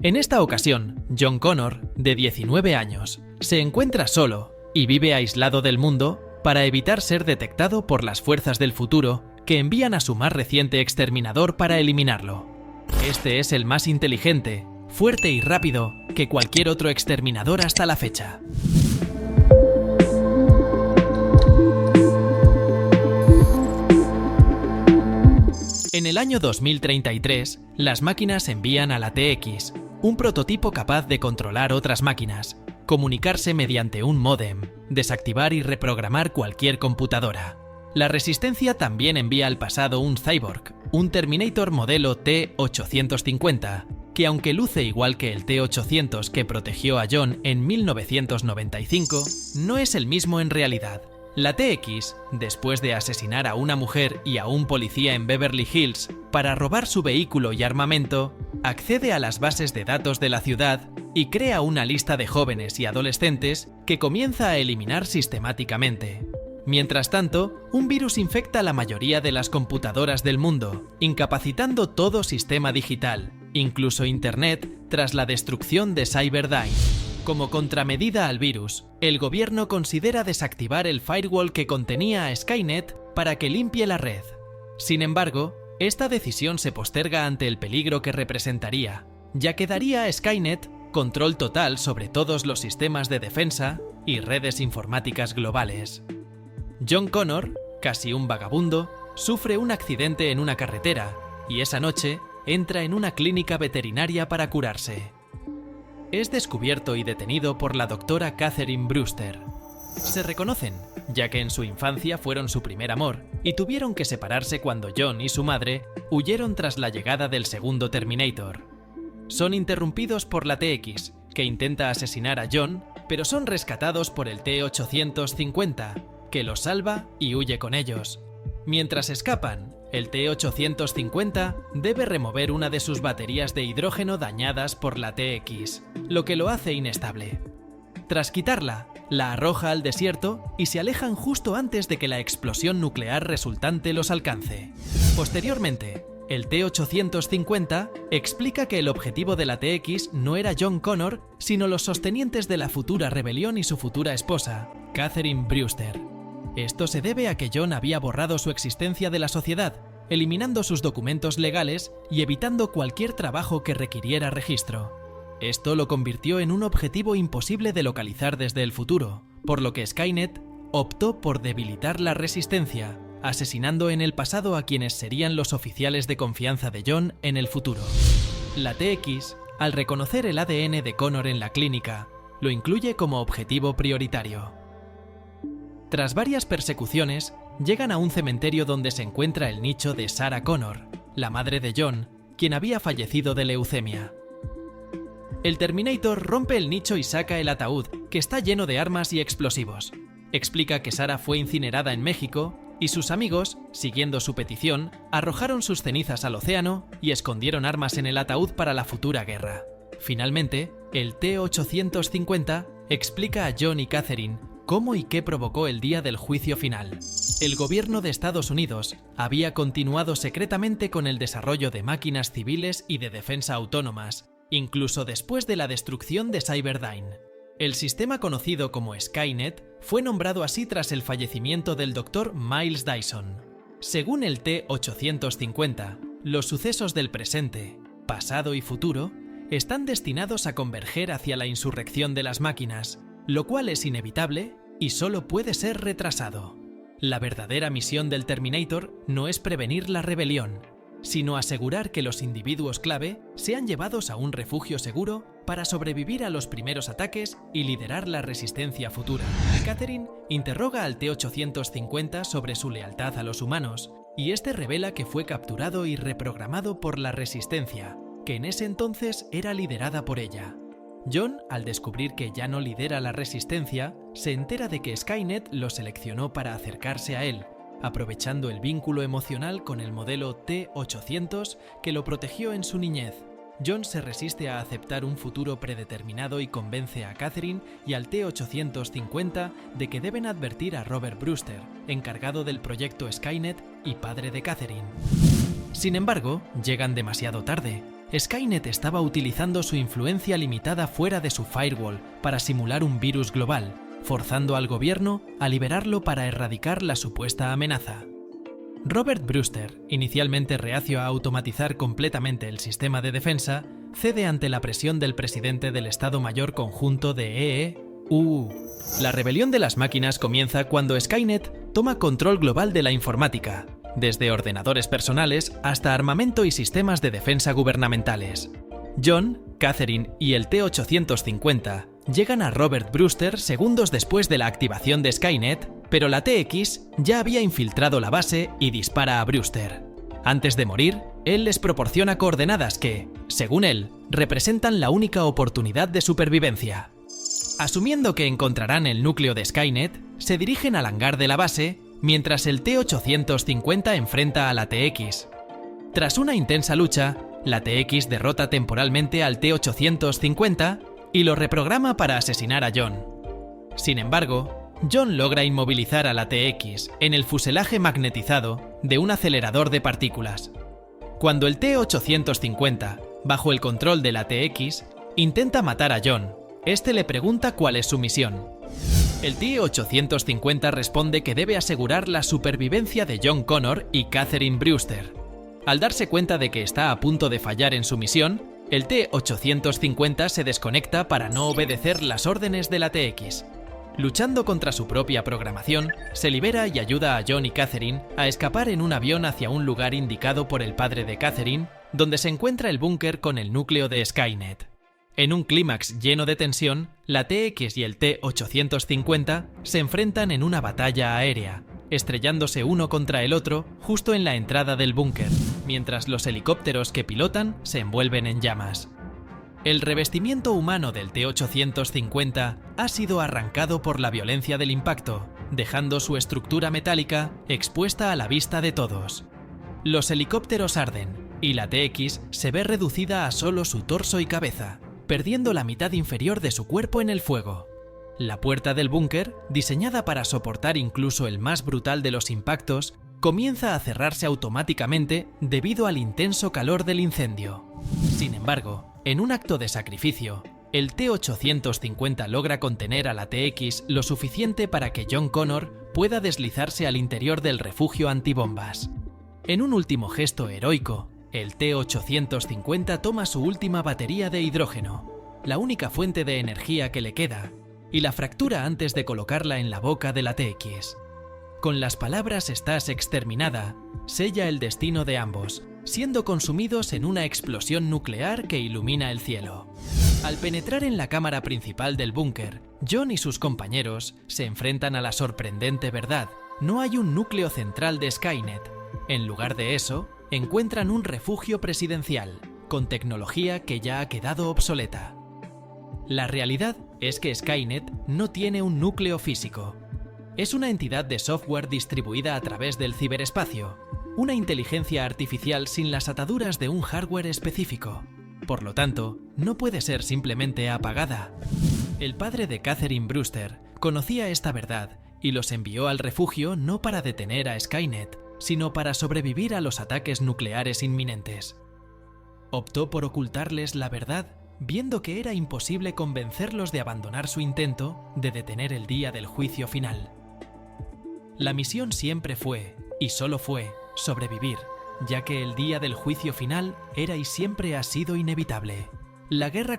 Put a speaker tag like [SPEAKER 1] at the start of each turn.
[SPEAKER 1] En esta ocasión, John Connor, de 19 años, se encuentra solo y vive aislado del mundo para evitar ser detectado por las fuerzas del futuro que envían a su más reciente exterminador para eliminarlo. Este es el más inteligente, fuerte y rápido que cualquier otro exterminador hasta la fecha. En el año 2033, las máquinas envían a la TX, un prototipo capaz de controlar otras máquinas, comunicarse mediante un módem, desactivar y reprogramar cualquier computadora. La Resistencia también envía al pasado un cyborg, un Terminator modelo T-850, que aunque luce igual que el T-800 que protegió a John en 1995, no es el mismo en realidad. La TX, después de asesinar a una mujer y a un policía en Beverly Hills para robar su vehículo y armamento, accede a las bases de datos de la ciudad y crea una lista de jóvenes y adolescentes que comienza a eliminar sistemáticamente. Mientras tanto, un virus infecta la mayoría de las computadoras del mundo, incapacitando todo sistema digital, incluso Internet, tras la destrucción de Cyberdyne. Como contramedida al virus, el gobierno considera desactivar el firewall que contenía a Skynet para que limpie la red. Sin embargo, esta decisión se posterga ante el peligro que representaría, ya que daría a Skynet control total sobre todos los sistemas de defensa y redes informáticas globales. John Connor, casi un vagabundo, sufre un accidente en una carretera y esa noche entra en una clínica veterinaria para curarse. Es descubierto y detenido por la doctora Catherine Brewster. Se reconocen, ya que en su infancia fueron su primer amor y tuvieron que separarse cuando John y su madre huyeron tras la llegada del segundo Terminator. Son interrumpidos por la TX, que intenta asesinar a John, pero son rescatados por el T-850, que los salva y huye con ellos. Mientras escapan, el T-850 debe remover una de sus baterías de hidrógeno dañadas por la TX, lo que lo hace inestable. Tras quitarla, la arroja al desierto y se alejan justo antes de que la explosión nuclear resultante los alcance. Posteriormente, el T-850 explica que el objetivo de la TX no era John Connor, sino los sostenientes de la futura rebelión y su futura esposa, Catherine Brewster. Esto se debe a que John había borrado su existencia de la sociedad, eliminando sus documentos legales y evitando cualquier trabajo que requiriera registro. Esto lo convirtió en un objetivo imposible de localizar desde el futuro, por lo que Skynet optó por debilitar la Resistencia, asesinando en el pasado a quienes serían los oficiales de confianza de John en el futuro. La TX, al reconocer el ADN de Connor en la clínica, lo incluye como objetivo prioritario. Tras varias persecuciones, llegan a un cementerio donde se encuentra el nicho de Sarah Connor, la madre de John, quien había fallecido de leucemia. El Terminator rompe el nicho y saca el ataúd, que está lleno de armas y explosivos. Explica que Sarah fue incinerada en México y sus amigos, siguiendo su petición, arrojaron sus cenizas al océano y escondieron armas en el ataúd para la futura guerra. Finalmente, el T-850 explica a John y Catherine cómo y qué provocó el día del juicio final. El gobierno de Estados Unidos había continuado secretamente con el desarrollo de máquinas civiles y de defensa autónomas, incluso después de la destrucción de Cyberdyne. El sistema conocido como Skynet fue nombrado así tras el fallecimiento del Dr. Miles Dyson. Según el T-850, los sucesos del presente, pasado y futuro están destinados a converger hacia la insurrección de las máquinas, lo cual es inevitable y solo puede ser retrasado. La verdadera misión del Terminator no es prevenir la rebelión, sino asegurar que los individuos clave sean llevados a un refugio seguro para sobrevivir a los primeros ataques y liderar la resistencia futura. Catherine interroga al T-850 sobre su lealtad a los humanos, y este revela que fue capturado y reprogramado por la Resistencia, que en ese entonces era liderada por ella. John, al descubrir que ya no lidera la Resistencia, se entera de que Skynet lo seleccionó para acercarse a él, aprovechando el vínculo emocional con el modelo T-800 que lo protegió en su niñez. John se resiste a aceptar un futuro predeterminado y convence a Catherine y al T-850 de que deben advertir a Robert Brewster, encargado del proyecto Skynet y padre de Catherine. Sin embargo, llegan demasiado tarde. Skynet estaba utilizando su influencia limitada fuera de su firewall para simular un virus global, forzando al gobierno a liberarlo para erradicar la supuesta amenaza. Robert Brewster, inicialmente reacio a automatizar completamente el sistema de defensa, cede ante la presión del presidente del Estado Mayor Conjunto de EE-UU. La rebelión de las máquinas comienza cuando Skynet toma control global de la informática, desde ordenadores personales hasta armamento y sistemas de defensa gubernamentales. John, Catherine y el T-850 llegan a Robert Brewster segundos después de la activación de Skynet, pero la TX ya había infiltrado la base y dispara a Brewster. Antes de morir, él les proporciona coordenadas que, según él, representan la única oportunidad de supervivencia. Asumiendo que encontrarán el núcleo de Skynet, se dirigen al hangar de la base, mientras el T-850 enfrenta a la TX. Tras una intensa lucha, la TX derrota temporalmente al T-850 y lo reprograma para asesinar a John. Sin embargo, John logra inmovilizar a la TX en el fuselaje magnetizado de un acelerador de partículas. Cuando el T-850, bajo el control de la TX, intenta matar a John, este le pregunta cuál es su misión. El T-850 responde que debe asegurar la supervivencia de John Connor y Catherine Brewster. Al darse cuenta de que está a punto de fallar en su misión, el T-850 se desconecta para no obedecer las órdenes de la TX. Luchando contra su propia programación, se libera y ayuda a John y Catherine a escapar en un avión hacia un lugar indicado por el padre de Catherine, donde se encuentra el búnker con el núcleo de Skynet. En un clímax lleno de tensión, la TX y el T-850 se enfrentan en una batalla aérea, estrellándose uno contra el otro justo en la entrada del búnker, mientras los helicópteros que pilotan se envuelven en llamas. El revestimiento humano del T-850 ha sido arrancado por la violencia del impacto, dejando su estructura metálica expuesta a la vista de todos. Los helicópteros arden, y la TX se ve reducida a solo su torso y cabeza, perdiendo la mitad inferior de su cuerpo en el fuego. La puerta del búnker, diseñada para soportar incluso el más brutal de los impactos, comienza a cerrarse automáticamente debido al intenso calor del incendio. Sin embargo, en un acto de sacrificio, el T-850 logra contener a la TX lo suficiente para que John Connor pueda deslizarse al interior del refugio antibombas. En un último gesto heroico, el T-850 toma su última batería de hidrógeno, la única fuente de energía que le queda, y la fractura antes de colocarla en la boca de la TX. Con las palabras "estás exterminada", sella el destino de ambos, siendo consumidos en una explosión nuclear que ilumina el cielo. Al penetrar en la cámara principal del búnker, John y sus compañeros se enfrentan a la sorprendente verdad: no hay un núcleo central de Skynet. En lugar de eso, encuentran un refugio presidencial, con tecnología que ya ha quedado obsoleta. La realidad es que Skynet no tiene un núcleo físico. Es una entidad de software distribuida a través del ciberespacio, una inteligencia artificial sin las ataduras de un hardware específico. Por lo tanto, no puede ser simplemente apagada. El padre de Catherine Brewster conocía esta verdad y los envió al refugio no para detener a Skynet, sino para sobrevivir a los ataques nucleares inminentes. Optó por ocultarles la verdad, viendo que era imposible convencerlos de abandonar su intento de detener el día del juicio final. La misión siempre fue, y solo fue, sobrevivir, ya que el día del juicio final era y siempre ha sido inevitable. La guerra